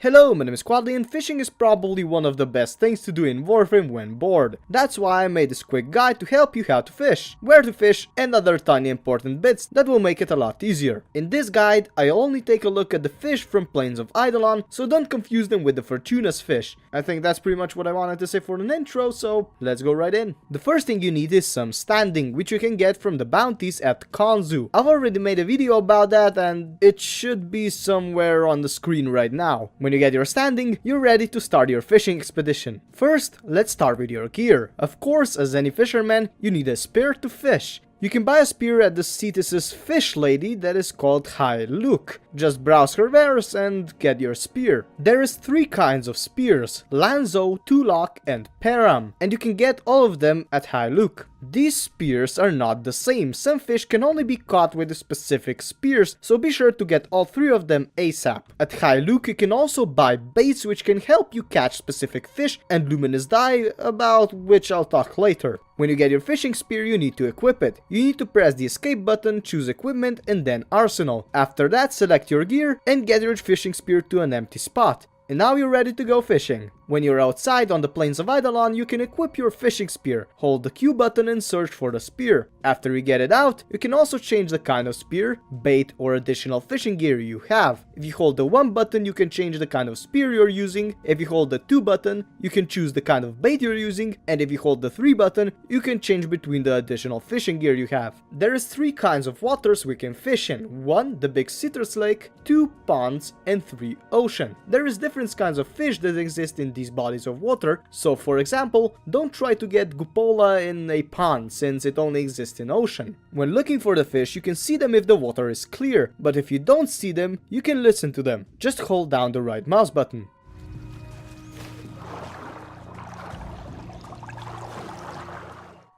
Hello, my name is QuadLy and fishing is probably one of the best things to do in Warframe when bored. That's why I made this quick guide to help you how to fish, where to fish, and other tiny important bits that will make it a lot easier. In this guide, I only take a look at the fish from plains of Eidolon, so don't confuse them with the Fortuna's fish. I think that's pretty much what I wanted to say for an intro, so let's go right in. The first thing you need is some standing, which you can get from the bounties at Kanzu. I've already made a video about that and it should be somewhere on the screen right now. When you get your standing, you're ready to start your fishing expedition. First, let's start with your gear. Of course, as any fisherman, you need a spear to fish. You can buy a spear at the Cetus's fish lady that is called hai-luk. Just browse her wares and get your spear. There is 3 kinds of spears: Lanzo, Tulak and Param, and you can get all of them at hai-luk. These spears are not the same. Some fish can only be caught with specific spears, so be sure to get all 3 of them ASAP. At hai-luk you can also buy baits which can help you catch specific fish and luminous dye, about which I'll talk later. When you get your fishing spear, you need to equip it. You need to press the escape button, choose equipment and then arsenal. After that, select your gear and get your fishing spear to an empty spot. And now you're ready to go fishing. When you're outside on the plains of Eidolon, you can equip your fishing spear. Hold the Q button and search for the spear. After you get it out, you can also change the kind of spear, bait or additional fishing gear you have. If you hold the 1 button, you can change the kind of spear you're using. If you hold the 2 button, you can choose the kind of bait you're using. And if you hold the 3 button, you can change between the additional fishing gear you have. There is 3 kinds of waters we can fish in. 1, the big citrus lake, 2, ponds, and 3, ocean. There is different kinds of fish that exist in these bodies of water, so for example, don't try to get gupola in a pond since it only exists in ocean. When looking for the fish, you can see them if the water is clear, but if you don't see them, you can listen to them. Just hold down the right mouse button.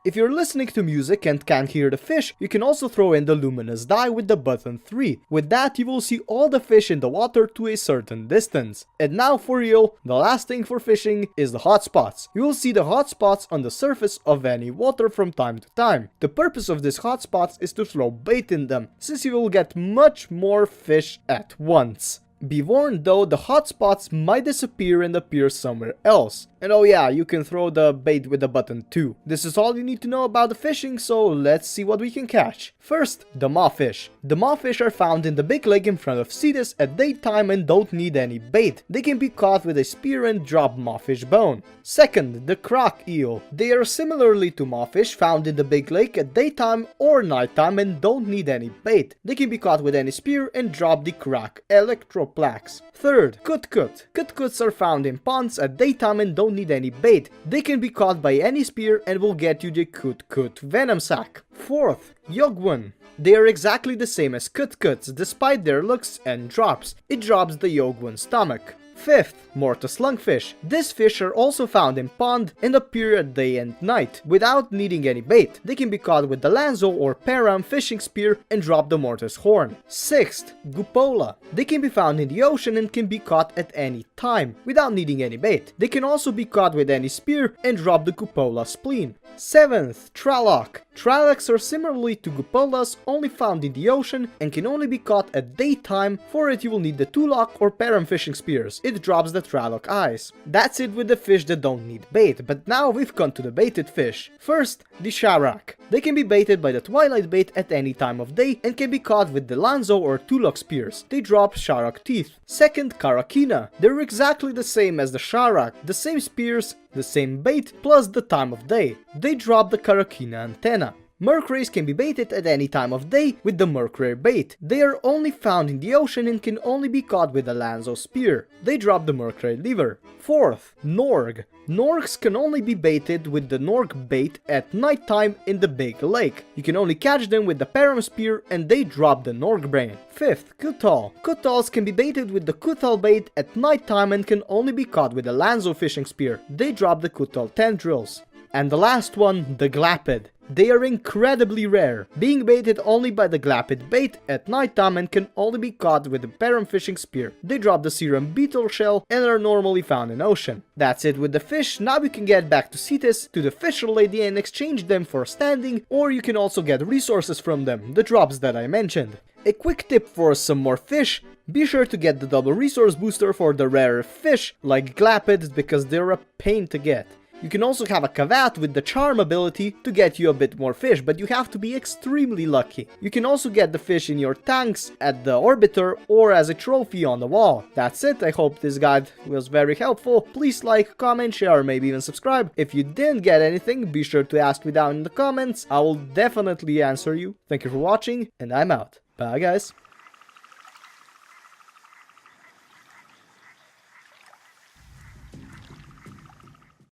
If you're listening to music and can't hear the fish, you can also throw in the luminous dye with the button 3. With that, you will see all the fish in the water to a certain distance. And now for real, the last thing for fishing is the hotspots. You will see the hotspots on the surface of any water from time to time. The purpose of these hotspots is to throw bait in them, since you will get much more fish at once. Be warned though, the hotspots might disappear and appear somewhere else. And oh yeah, you can throw the bait with the button too. This is all you need to know about the fishing, so let's see what we can catch. First, the mawfish. The mawfish are found in the big lake in front of Cetus at daytime and don't need any bait. They can be caught with a spear and drop mawfish bone. Second, the croc eel. They are similarly to mawfish found in the big lake at daytime or nighttime and don't need any bait. They can be caught with any spear and drop the croc electroplax. Third, khut-khut. Khut-khuts are found in ponds at daytime and don't need any bait. They can be caught by any spear and will get you the khut-khut venom sac. Fourth, yogwun. They are exactly the same as khut-khuts despite their looks and drops. It drops the yogwun's stomach. Fifth, mortus lungfish. These fish are also found in pond and appear at day and night without needing any bait. They can be caught with the Lanzo or Param fishing spear and drop the mortus horn. Sixth, gupola. They can be found in the ocean and can be caught at any time without needing any bait. They can also be caught with any spear and drop the gupola spleen. Seventh, tralok. Tralocs are similarly to gupolas, only found in the ocean and can only be caught at daytime. For it you will need the tulak or param fishing spears. It drops the traloc eyes. That's it with the fish that don't need bait, but now we've come to the baited fish. First, the sharak. They can be baited by the twilight bait at any time of day and can be caught with the lanzo or tulak spears. They drop sharak teeth. Second, karakina. They're exactly the same as the sharak, the same spears, the same bait, plus the time of day. They drop the karakina antenna. Mercrays can be baited at any time of day with the mercray bait. They are only found in the ocean and can only be caught with a Lanzo spear. They drop the mercray lever. Fourth, norg. Norgs can only be baited with the norg bait at nighttime in the big lake. You can only catch them with the param spear and they drop the norg brain. Fifth, kutal. Kutals can be baited with the kutal bait at nighttime and can only be caught with a Lanzo fishing spear. They drop the kutal tendrils. And the last one, the glapid. They are incredibly rare, being baited only by the glapid bait at nighttime and can only be caught with a param fishing spear. They drop the serum beetle shell and are normally found in ocean. That's it with the fish. Now we can get back to Cetus, to the fisher lady, and exchange them for standing, or you can also get resources from them, the drops that I mentioned. A quick tip for some more fish, be sure to get the double resource booster for the rarer fish, like glapid, because they're a pain to get. You can also have a cavat with the charm ability to get you a bit more fish, but you have to be extremely lucky. You can also get the fish in your tanks at the orbiter or as a trophy on the wall. That's it, I hope this guide was very helpful. Please like, comment, share, or maybe even subscribe. If you didn't get anything, be sure to ask me down in the comments. I will definitely answer you. Thank you for watching, and I'm out. Bye guys.